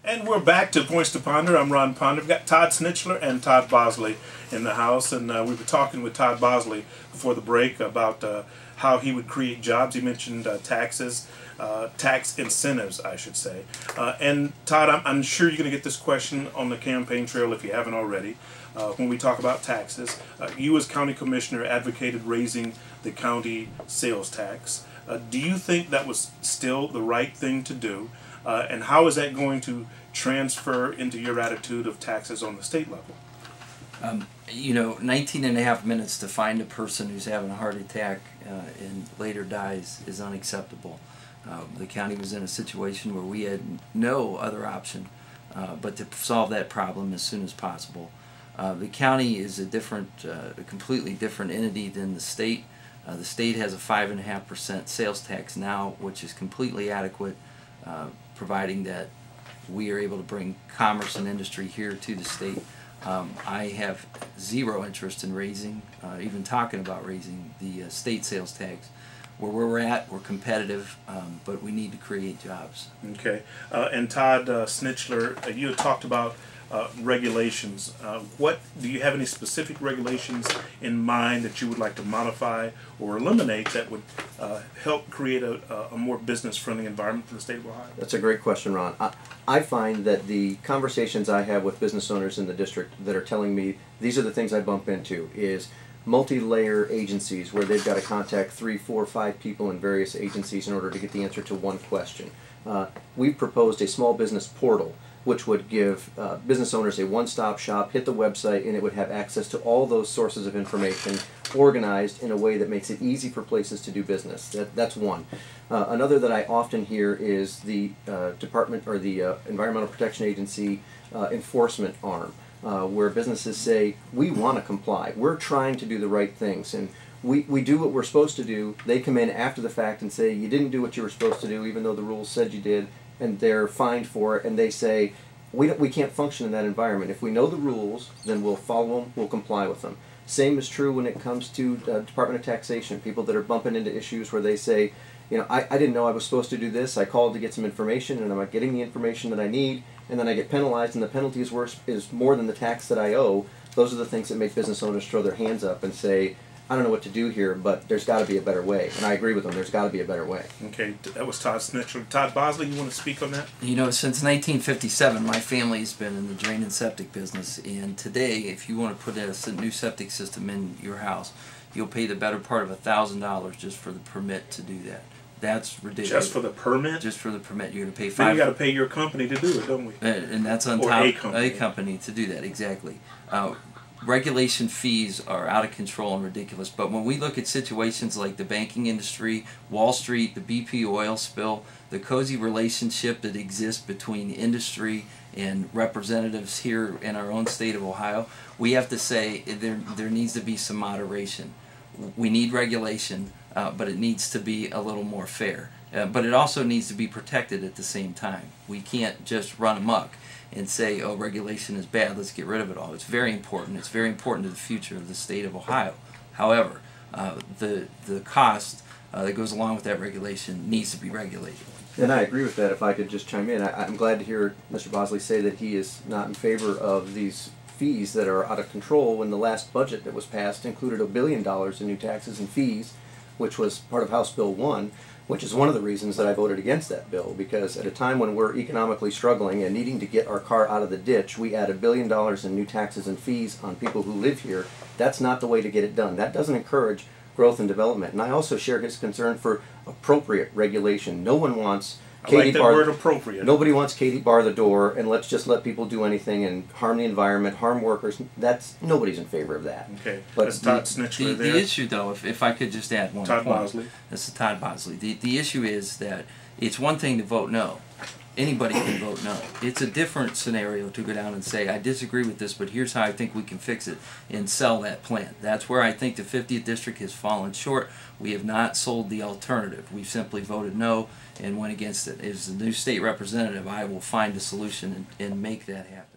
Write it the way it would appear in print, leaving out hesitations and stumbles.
And we're back to Points to Ponder. I'm Ron Ponder. We've got Todd Snitchler and Todd Bosley in the house, and we were talking with Todd Bosley before the break about how he would create jobs. He mentioned taxes, tax incentives, I should say. And Todd, I'm sure you're going to get this question on the campaign trail if you haven't already. When we talk about taxes, you as county commissioner advocated raising the county sales tax. Do you think that was still the right thing to do? And how is that going to transfer into your attitude of taxes on the state level? 19 and a half minutes to find a person who's having a heart attack and later dies is unacceptable. The county was in a situation where we had no other option but to solve that problem as soon as possible. The county is a completely different entity than the state. The state has a 5.5% sales tax now, which is completely adequate, providing that we are able to bring commerce and industry here to the state. I have zero interest in raising, even talking about raising the state sales tax. Where we're at, we're competitive, but we need to create jobs. Okay. And Todd Snitchler, you had talked about regulations. What do you have any specific regulations in mind that you would like to modify or eliminate that would help create a more business-friendly environment for the state of Ohio? That's a great question, Ron. I find that the conversations I have with business owners in the district that are telling me these are the things I bump into is multi-layer agencies where they've got to contact 3, 4, 5 people in various agencies in order to get the answer to one question. We've proposed a small business portal which would give business owners a one-stop shop, hit the website, and it would have access to all those sources of information organized in a way that makes it easy for places to do business. That's one. Another that I often hear is the department or the Environmental Protection Agency enforcement arm, where businesses say, we want to comply. We're trying to do the right things, and we do what we're supposed to do. They come in after the fact and say, you didn't do what you were supposed to do, even though the rules said you did, and they're fined for it, and they say, we can't function in that environment. If we know the rules, then we'll follow them, we'll comply with them. Same is true when it comes to Department of Taxation, people that are bumping into issues where they say, I didn't know I was supposed to do this, I called to get some information, and I'm not getting the information that I need, and then I get penalized, and the penalty is more than the tax that I owe. Those are the things that make business owners throw their hands up and say, I don't know what to do here, but there's got to be a better way. And I agree with them. There's got to be a better way. Okay, that was Todd Snitchler. Todd Bosley, you want to speak on that? Since 1957, my family's been in the drain and septic business. And today, if you want to put a new septic system in your house, you'll pay the better part of $1,000 just for the permit to do that. That's ridiculous. Just for the permit? Just for the permit. You're going to pay $5. Then you got to pay your company to do it, don't we? And that's on top of a company to do that, exactly. Regulation fees are out of control and ridiculous, but when we look at situations like the banking industry, Wall Street, the BP oil spill, the cozy relationship that exists between industry and representatives here in our own state of Ohio, we have to say there needs to be some moderation. We need regulation, but it needs to be a little more fair. But it also needs to be protected at the same time. We can't just run amok and say, oh, regulation is bad, let's get rid of it all. It's very important. It's very important to the future of the state of Ohio. However, the cost that goes along with that regulation needs to be regulated. And I agree with that. If I could just chime in, I'm glad to hear Mr. Bosley say that he is not in favor of these fees that are out of control when the last budget that was passed included $1 billion in new taxes and fees, which was part of House Bill 1, which is one of the reasons that I voted against that bill, because at a time when we're economically struggling and needing to get our car out of the ditch, we add $1 billion in new taxes and fees on people who live here. That's not the way to get it done. That doesn't encourage growth and development. And I also share his concern for appropriate regulation. No one wants Katie bar word appropriate. Nobody wants Katie bar the door and let's just let people do anything and harm the environment, harm workers. Nobody's in favor of that. Okay, but that's Todd Snitchler there. The issue, though, if I could just add one Todd point. Bosley. This is Todd Bosley. The issue is that it's one thing to vote no. Anybody can vote no. It's a different scenario to go down and say, I disagree with this, but here's how I think we can fix it, and sell that plan. That's where I think the 50th District has fallen short. We have not sold the alternative. We've simply voted no and went against it. As the new state representative, I will find a solution and make that happen.